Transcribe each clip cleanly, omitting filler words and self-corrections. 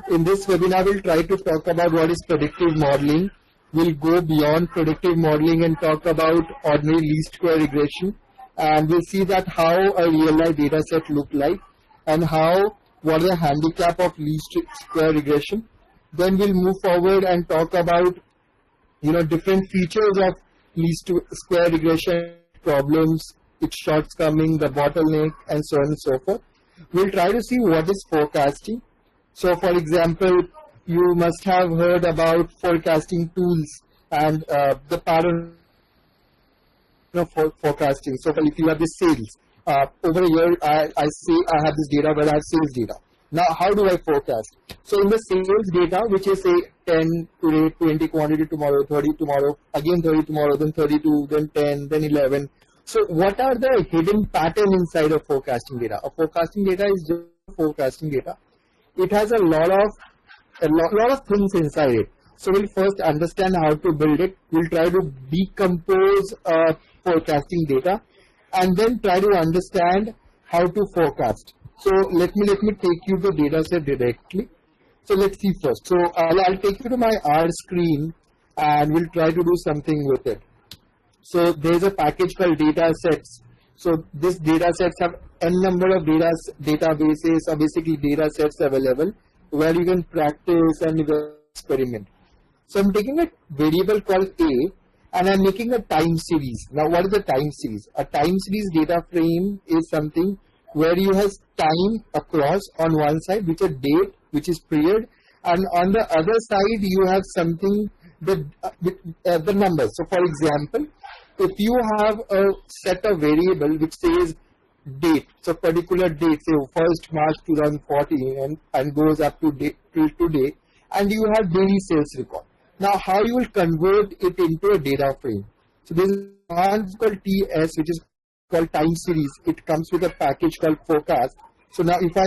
In this webinar, we'll try to talk about what is predictive modeling. We'll go beyond predictive modeling and talk about ordinary least square regression. And we'll see that how a real-life data set look like and what are the handicap of least square regression. Then we'll move forward and talk about different features of least square regression, problems, its shortcoming, the bottleneck, and so on and so forth. We'll try to see what is forecasting. So, for example, you must have heard about forecasting tools and the pattern of forecasting. So, if you have the sales, over here I say I have this data where I have sales data. Now, how do I forecast? So, in the sales data, which is say 10 today, 20 quantity tomorrow, 30 tomorrow, again 30 tomorrow, then 32, then 10, then 11. So, what are the hidden pattern inside of forecasting data? A forecasting data is just forecasting data. It has a lot of things inside it. So, we'll first understand how to build it. We'll try to decompose forecasting data, and then try to understand how to forecast. So let me take you to data set directly. So let's see first. So I'll take you to my R screen and we'll try to do something with it. So there's a package called data sets. So this data sets have n number of databases or basically data sets available where you can practice and experiment. So I'm taking a variable called A and I'm making a time series. Now what is a time series? A time series data frame is something where you have time across on one side, which is date, which is period, and on the other side you have something the numbers. So for example, if you have a set of variable which says date, so particular date, say 1st March 2014 and goes up to date till today, and you have daily sales record. Now how you will convert it into a data frame? So this is one called TS, which is called time series. It comes with a package called forecast. So now if I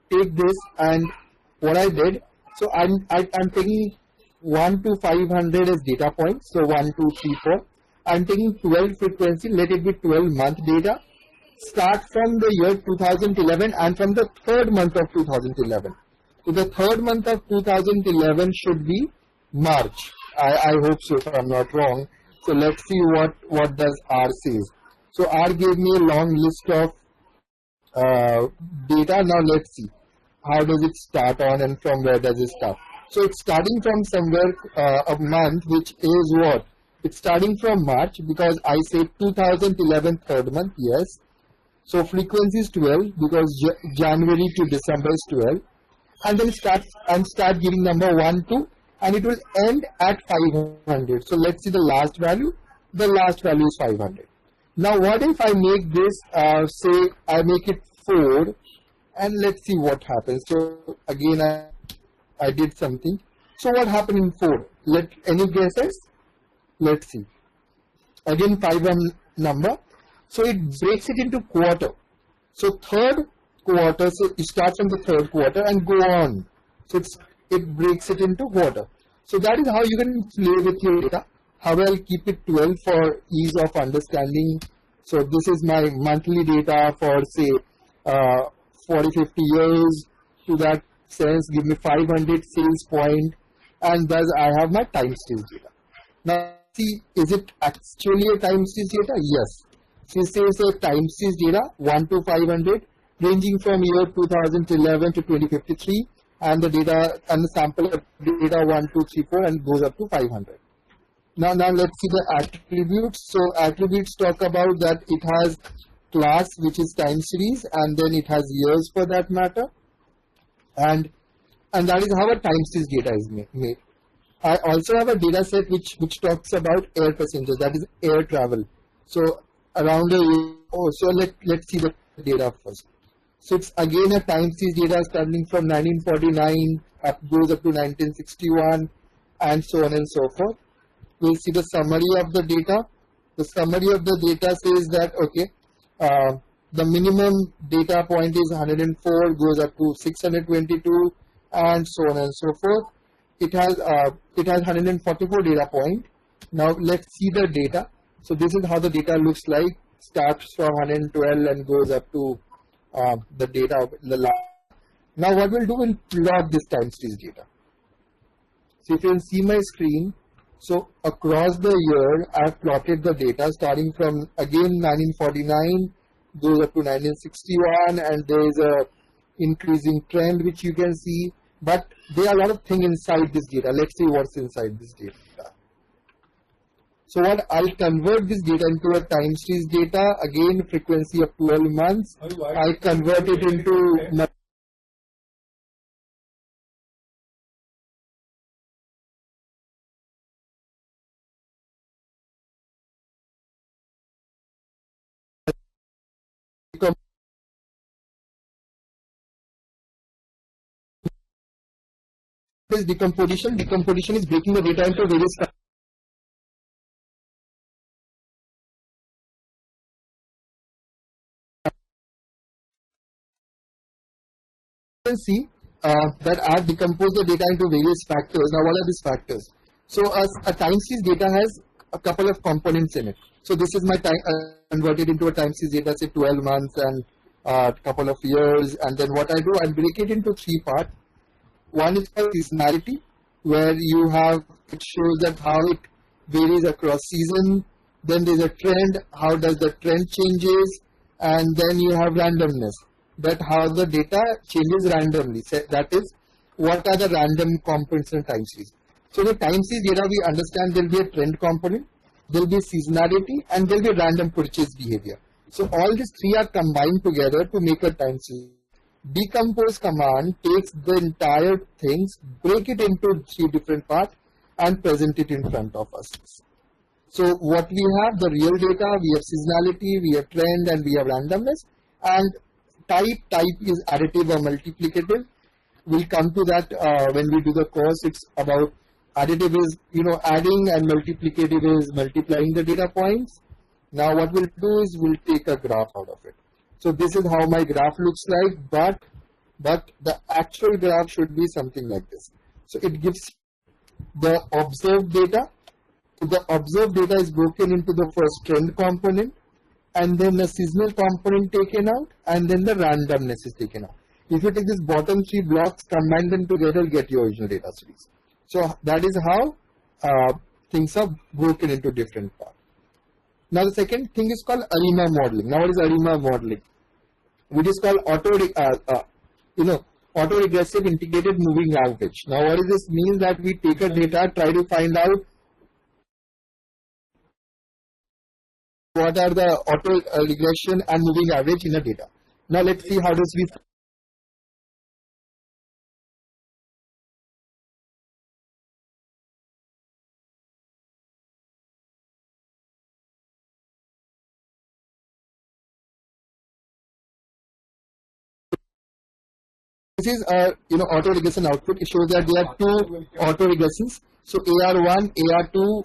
take this and what I did, so I'm taking 1 to 500 as data points. So 1, 2, 3, 4. I'm taking 12 frequency. Let it be 12 month data. Start from the year 2011 and from the 3rd month of 2011. So the 3rd month of 2011 should be March. I hope so if I'm not wrong. So let's see what does R says. So R gave me a long list of data. Now let's see how does it start on and from where does it start. So it's starting from somewhere a month, which is what? It's starting from March because I say 2011 3rd month, yes. So frequency is 12 because January to December is 12. And then start giving number 1, 2 and it will end at 500. So let's see the last value. The last value is 500. Now what if I make this, say I make it 4 and let's see what happens. So again I did something. So what happened in 4? Any guesses? Let's see. Again 5 number. So it breaks it into quarter. So 3rd quarter, so you start from the 3rd quarter and go on. So it breaks it into quarter. So that is how you can play with your data. How I'll keep it 12 for ease of understanding. So this is my monthly data for say 40, 50 years. To that sense, give me 500 sales point, and thus I have my time series data. Now see, is it actually a time series data? Yes. So it says a time series data 1 to 500 ranging from year 2011 to 2053, and the data and the sample of data 1, 2, 3, 4 and goes up to 500. Now let's see the attributes. So attributes talk about that it has class which is time series and then it has years for that matter, and that is how a time series data is made. I also have a data set which talks about air passengers, that is air travel. So around a year, so let's see the data first. So it's again a time series data starting from 1949 goes up to 1961 and so on and so forth. We'll see the summary of the data. The summary of the data says that okay, the minimum data point is 104, goes up to 622 and so on and so forth. It has 144 data point. Now let's see the data. So this is how the data looks like. Starts from 112 and goes up to the data. Now what we'll do, we'll plot this time series data. So if you can see my screen, so across the year, I've plotted the data starting from again 1949, goes up to 1961, and there is a increasing trend which you can see. But there are a lot of things inside this data. Let's see what's inside this data. So what I'll convert this data into a time series data, again frequency of 12 months. I convert it into decomposition. Decomposition is breaking the data into various factors. You can see that I've decomposed the data into various factors. Now, what are these factors? So, a time series data has a couple of components in it. So, this is my time converted into a time series data, say 12 months and a couple of years. And then what I do, I break it into three parts. One is called seasonality, where you have, it shows that how it varies across season. Then there's a trend, how does the trend changes, and then you have randomness, that how the data changes randomly. So that is, what are the random components in time series. So in the time series data, we understand there will be a trend component, there will be seasonality, and there will be random purchase behavior. So all these three are combined together to make a time series. Decompose command takes the entire things, break it into three different parts, and present it in front of us. So what we have, the real data, we have seasonality, we have trend, and we have randomness. And type is additive or multiplicative. We'll come to that when we do the course. It's about additive is, adding, and multiplicative is multiplying the data points. Now what we'll do is we'll take a graph out of it. So this is how my graph looks like, but the actual graph should be something like this. So it gives the observed data. So the observed data is broken into the first trend component, and then the seasonal component taken out, and then the randomness is taken out. If you take these bottom three blocks, combine them together, get your original data series. So that is how things are broken into different parts. Now the second thing is called ARIMA modeling. Now what is ARIMA modeling? Which is called auto-regressive integrated moving average. Now what does this mean? That we take a data, try to find out what are the auto-regression and moving average in a data. Now let's see how does we. This is auto-regression output. It shows that there are two auto-regressions. So AR1, AR2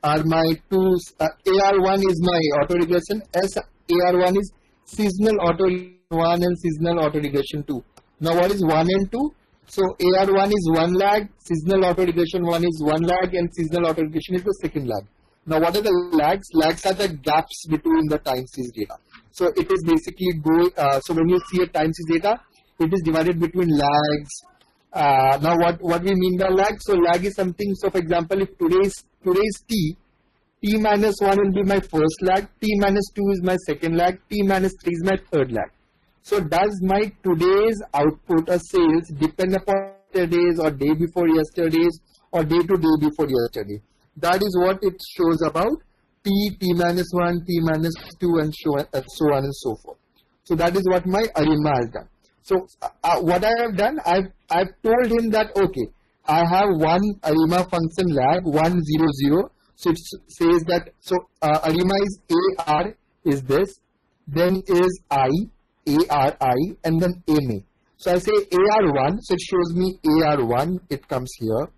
are my two. AR1 is my auto-regression. AR1 is seasonal auto-1 and seasonal auto-regression 2. Now what is 1 and 2? So AR1 is 1 lag, seasonal auto-regression 1 is 1 lag, and seasonal auto-regression is the second lag. Now what are the lags? Lags are the gaps between the time series data. So it is basically so when you see a time series data, it is divided between lags. Now what we mean by lag? So lag is something, so for example, if today's T minus 1 will be my first lag, T minus 2 is my second lag, T minus 3 is my third lag. So does my today's output or sales depend upon yesterday's or day before yesterday's or day to day before yesterday? That is what it shows about T minus 1, T minus 2, and so on and so forth. So that is what my ARIMA has done. So what I have done, I've told him that, okay, I have one ARIMA function lag 100. So it says that, so ARIMA is AR is this, then is ARI, and then AMA. So I say AR1, so it shows me AR1, it comes here.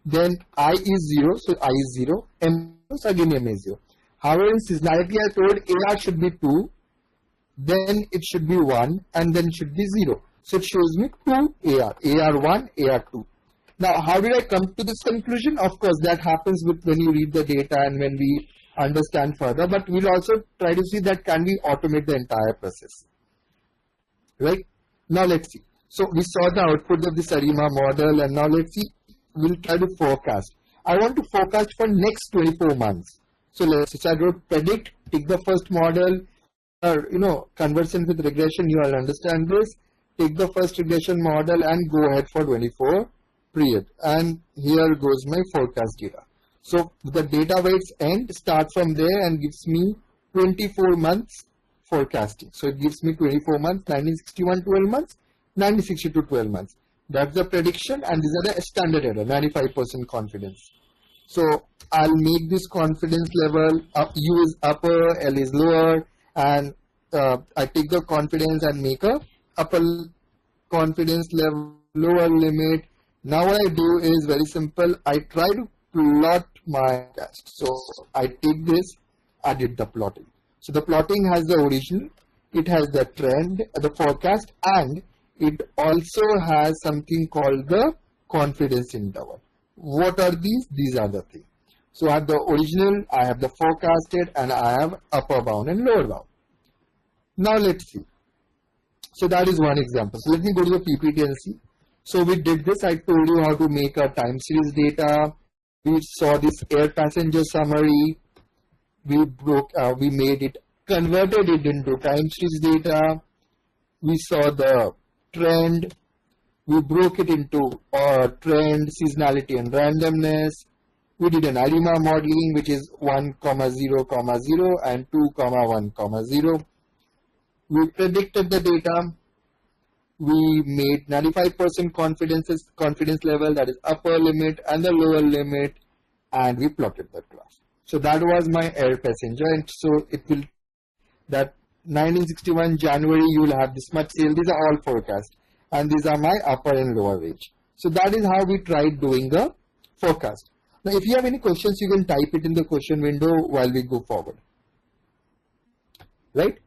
Then I is 0, so I is 0, M, so again M is 0. However, in seasonality, I told AR should be 2, then it should be 1, and then it should be 0. So it shows me 2 AR, AR1, AR2. Now, how did I come to this conclusion? Of course, that happens with when you read the data and when we understand further, but we'll also try to see that can we automate the entire process. Right? Now, let's see. So we saw the output of this ARIMA model, and now let's see, we'll try to forecast. I want to forecast for next 24 months. So let's say I wrote predict, take the first model, or conversion with regression, you all understand this. Take the first regression model and go ahead for 24 period. And here goes my forecast data. So the data weights end, start from there and gives me 24 months forecasting. So it gives me 24 months, 1961 12 months, 1962 12 months. That's the prediction, and these are the standard error, 95% confidence. So I'll make this confidence level, U is upper, L is lower, and I take the confidence and make a upper confidence level, lower limit. Now what I do is very simple. I try to plot my forecast. So I take this, I did the plotting. So the plotting has the original, it has the trend, the forecast, and it also has something called the confidence interval. What are these? These are the things. So I have the original, I have the forecasted, and I have upper bound and lower bound. Now let's see. So that is one example. So let me go to the PPT and see. So we did this. I told you how to make a time series data. We saw this air passenger summary. We made it, converted it into time series data. We saw the trend. We broke it into trend, seasonality, and randomness. We did an ARIMA modeling, which is 1, 0, 0, and 2, 1, 0. We predicted the data. We made 95% confidence level, that is upper limit and the lower limit, and we plotted the graph. So that was my air passenger, and so it will, that 1961 January you will have this much sale. These are all forecast, and these are my upper and lower range. So that is how we tried doing the forecast. Now if you have any questions, you can type it in the question window while we go forward. Right?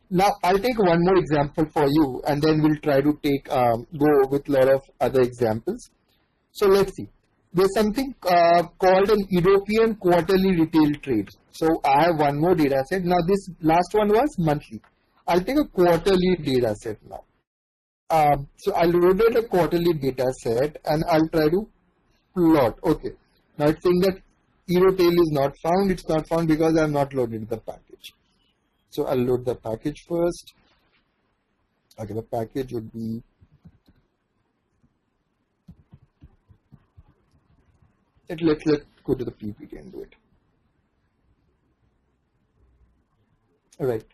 Now I'll take one more example for you, and then we'll try to go with a lot of other examples. So let's see. There's something called an European quarterly retail trade. So I have one more data set. Now this last one was monthly. I'll take a quarterly data set now. So I'll rotate a quarterly data set and I'll try to plot. Okay. Now it's saying that Eurotail is not found. It's not found because I have not loaded the package. So I'll load the package first. Okay, the package would be let's go to the PPT and do it. All right.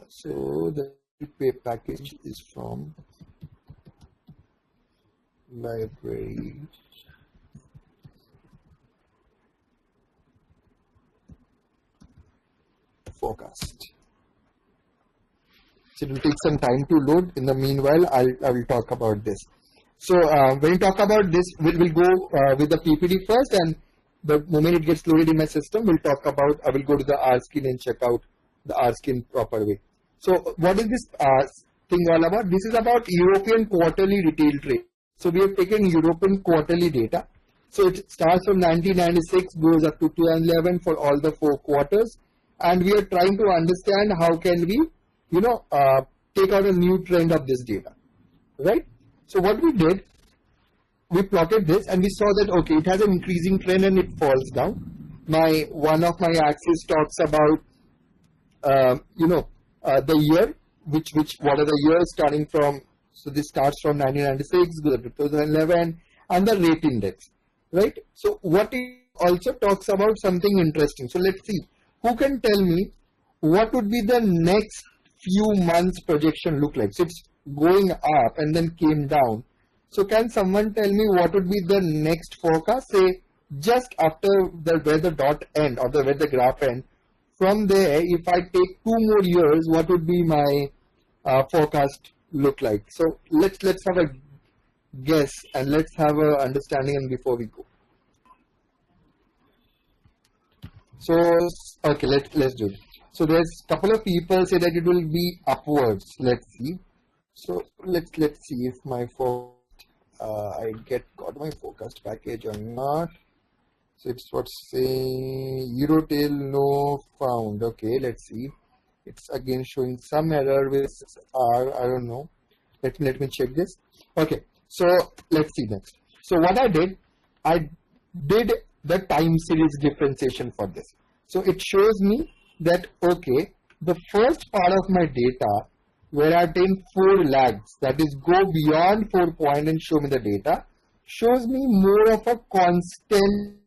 So the pay package is from library forecast. So it will take some time to load. In the meanwhile, I will talk about this. So when we talk about this, we'll go with the PPT first, and the moment it gets loaded in my system, we'll talk about, I will go to the RSkin and check out the RSkin proper way. So what is this thing all about? This is about European quarterly retail trade. So we have taken European quarterly data. So it starts from 1996, goes up to 2011 for all the 4 quarters. And we are trying to understand how can we, take out a new trend of this data, right? So what we did, we plotted this and we saw that, okay, it has an increasing trend and it falls down. One of my axes talks about, the year, what are the years starting from, so this starts from 1996, goes up to 2011, and the rate index, right? So what it also talks about something interesting. So let's see, who can tell me what would be the next few months projection look like? So it's going up and then came down. So can someone tell me what would be the next forecast, say just after where the dot end or where the graph end? From there, if I take 2 more years, what would be my forecast look like? So let's have a guess and let's have a understanding and before we go. So okay, let's do it. So there's a couple of people say that it will be upwards. Let's see. So let's see if my I got my forecast package or not. So it's what's saying Eurotail no found. Okay, let's see. It's again showing some error with R. I don't know. Let me check this. Okay, so let's see next. So what I did the time series differentiation for this. So it shows me that okay, the first part of my data where I take 4 lags, that is go beyond 4 point and show me the data, shows me more of a constant,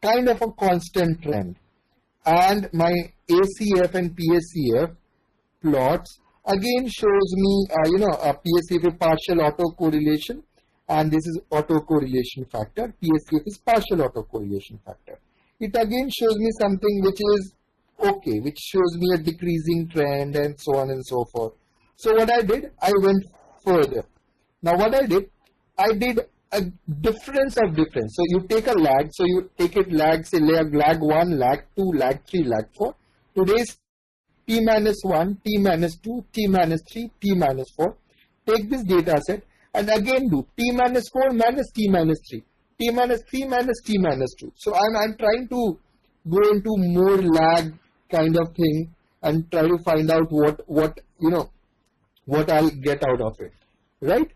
kind of a constant trend. And my ACF and PSCF plots again shows me, a PSCF is partial autocorrelation, and this is autocorrelation factor. PSCF is partial autocorrelation factor. It again shows me something which is okay, which shows me a decreasing trend and so on and so forth. So what I did, I went further. Now what I did a difference of difference. So you take a lag, so you take it lag, say lag 1, lag 2, lag 3, lag 4. Today's T minus 1, T minus 2, T minus 3, T minus 4. Take this data set and again do T minus 4 minus T minus 3, T minus 3 minus T minus 2. So I'm trying to go into more lag kind of thing and try to find out what I'll get out of it, right?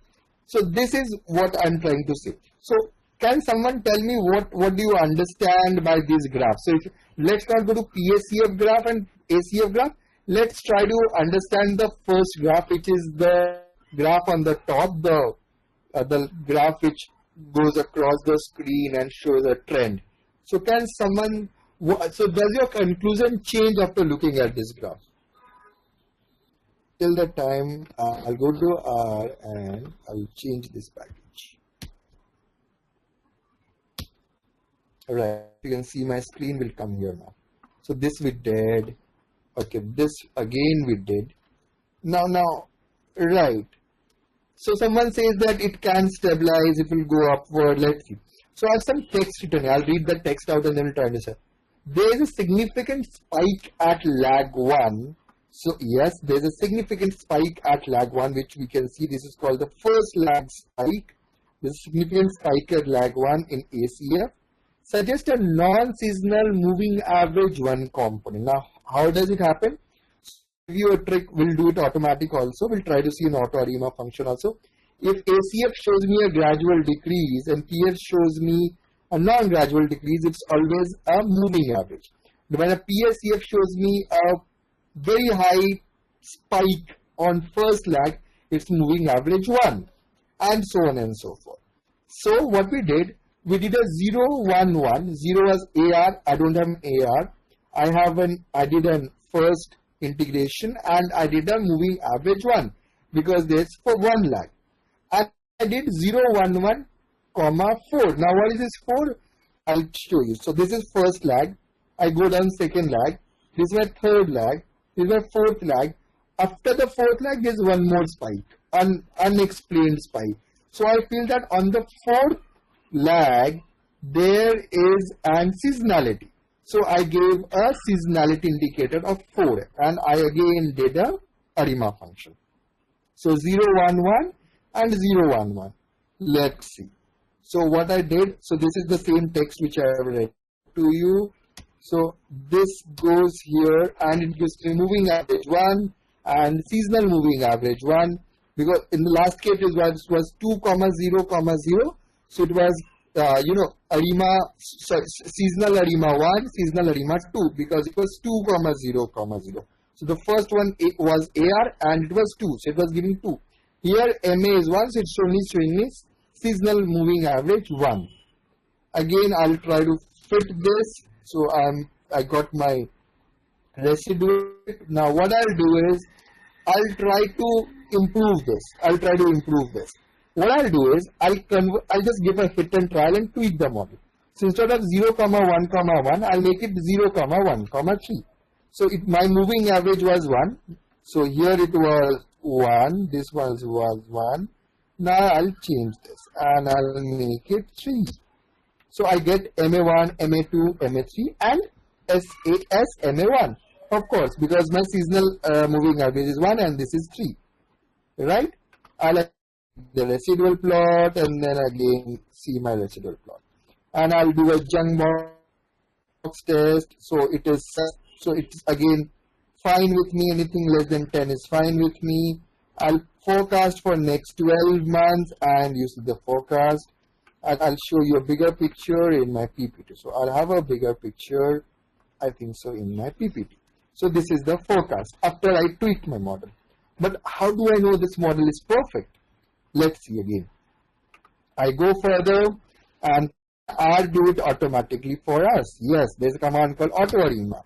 So this is what I'm trying to say. So can someone tell me what do you understand by this graph? So let's not go to PSCF graph and ACF graph. Let's try to understand the first graph, which is the graph on the top, the graph which goes across the screen and shows a trend. So can someone, so does your conclusion change after looking at this graph? Till that time, I'll go to R and I'll change this package. Alright, you can see my screen will come here now. So this we did. Okay, this again we did. Now, right. So someone says that it can stabilize, it will go upward. Let's see. So I have some text written. I'll read the text out and then we'll try to say. There is a significant spike at lag 1. So yes, there's a significant spike at lag 1, which we can see. This is called the first lag spike. There's a significant spike at lag 1 in ACF. Suggest a non-seasonal moving average 1 component. Now, how does it happen? Give you a trick. We'll do it automatic also. We'll try to see an auto ARIMA function also. If ACF shows me a gradual decrease and PF shows me a non-gradual decrease, it's always a moving average. When a PSCF shows me a very high spike on first lag, it's moving average 1, and so on and so forth. So what we did a 0, 1, 1. 0 was AR. I don't have an AR. I did a first integration and I did a moving average 1 because there's for 1 lag. And I did 0, 1, 1, comma 4. Now what is this 4? I'll show you. So this is first lag. I go down second lag. This is my third lag. This is my fourth lag. After the fourth lag, there's one more spike, unexplained spike. So I feel that on the fourth lag, there is an seasonality. So I gave a seasonality indicator of 4 and I again did a ARIMA function. So 0, 1, 1 and 0, 1, 1. Let's see. So what I did, so this is the same text which I have read to you. So this goes here and it gives me moving average 1 and seasonal moving average 1, because in the last case it was 2, 0, 0. So it was ARIMA, seasonal ARIMA 1, seasonal ARIMA 2, because it was 2, 0, 0. So the first one was AR and it was 2, so it was giving 2. Here MA is 1, so it's only showing me seasonal moving average 1. Again, I'll try to fit this. So I got my residual. Now what I'll do is I'll try to improve this. What I'll do is I'll just give a hit and trial and tweak the model. So instead of 0, 1, 1, I'll make it 0, 1, 3. So my moving average was 1. So here it was 1. This was 1. Now I'll change this and I'll make it 3. So I get MA1, MA2, MA3 and SAS MA1. Of course, because my seasonal moving average is 1 and this is 3. Right? I'll the residual plot and then again see my residual plot. and I'll do a junk box test. So it's again fine with me. Anything less than 10 is fine with me. I'll forecast for next 12 months and use the forecast. And I'll show you a bigger picture in my PPT. So I'll have a bigger picture, I think so, in my PPT. So this is the forecast after I tweak my model. But how do I know this model is perfect? Let's see again. I go further and R do it automatically for us. Yes, there's a command called AutoArima.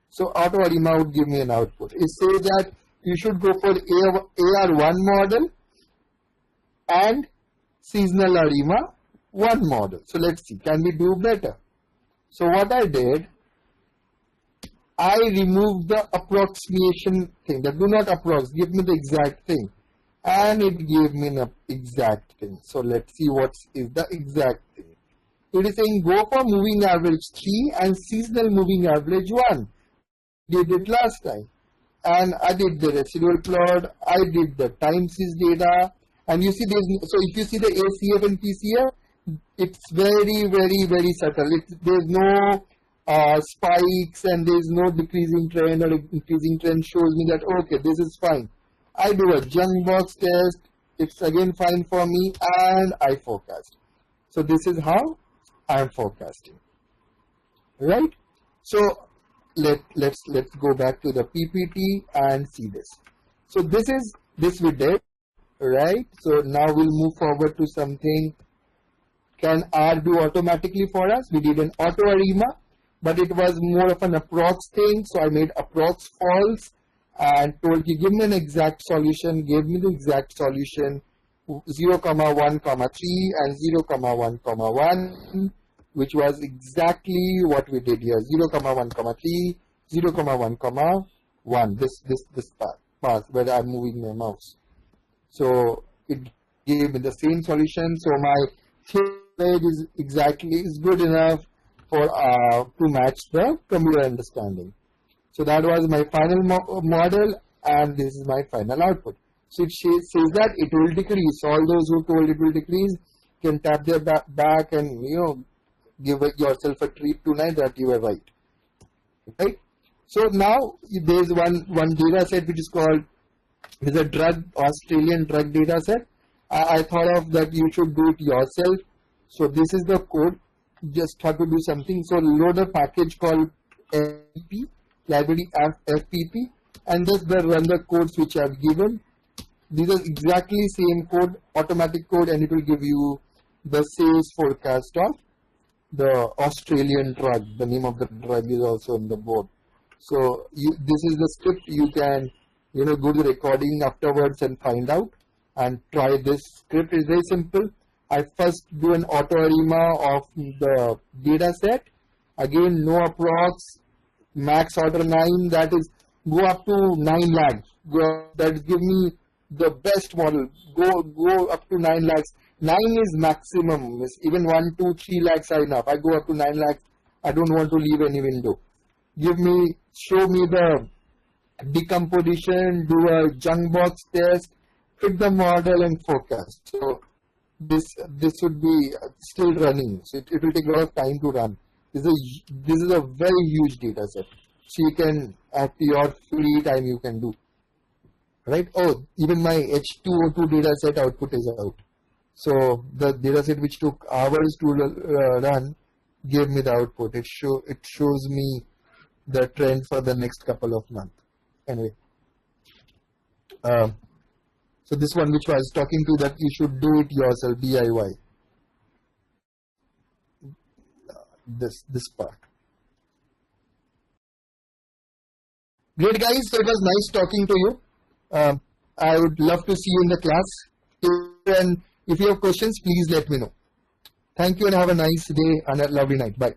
So AutoArima would give me an output. It says that you should go for AR1 model and seasonal Arima 1 model. So let's see, can we do better? So what I did, I removed the approximation thing. That do not approx, give me the exact thing. And it gave me an exact thing. So let's see what is the exact thing. It is saying go for moving average 3 and seasonal moving average 1. Did it last time. And I did the residual plot, I did the TimeSeries data, and you see so if you see the ACF and PCF, it's very, very, very subtle. There's no spikes and there's no decreasing trend or increasing trend shows me that, okay, this is fine. I do a junk box test, it's again fine for me, and I forecast. So this is how I'm forecasting, right? So let's go back to the PPT and see this. So this we did, right? So now we'll move forward to something. Can R do automatically for us? We did an AutoArima, but it was more of an approx thing. So I made approx false and told you give me an exact solution, gave me the exact solution 0, 1, 3 and 0, 1, 1, which was exactly what we did here. 0, 1, 3, 0, 1, 1. This path where I'm moving my mouse. So it gave me the same solution. So my theory is good enough for to match the computer understanding. So that was my final model, and this is my final output. So it says that it will decrease. All those who told it will decrease can tap their back and give yourself a treat tonight that you were right. Right. So now there's one data set which is called a Australian drug data set. I thought of that you should do it yourself. So this is the code. Just have to do something. So load a package called FPP, library FPP, and just run the codes which I have given. These are exactly same code, automatic code, and it will give you the sales forecast of the Australian drug. The name of the drug is also on the board. So this is the script. You can go to the recording afterwards and find out and try this script. Is very simple. I first do an AutoArima of the data set. Again, no approx, max order 9. That is go up to 9 lakhs. That give me the best model. Go up to 9 lakhs. 9 is maximum. Even 1, 2, 3 lakhs are enough. I go up to 9 lakhs. I don't want to leave any window. Show me the decomposition, do a junk box test, fit the model and forecast. So this would be still running. So it will take a lot of time to run. This is a very huge data set. So you can, at your free time, you can do. Right? Oh, even my H2O2 data set output is out. So the data set which took hours to run gave me the output. It shows me the trend for the next couple of months. Anyway, so this one which I was talking to, that you should do it yourself, DIY. This part. Great guys, so it was nice talking to you. I would love to see you in the class. And if you have questions, please let me know. Thank you and have a nice day and a lovely night. Bye.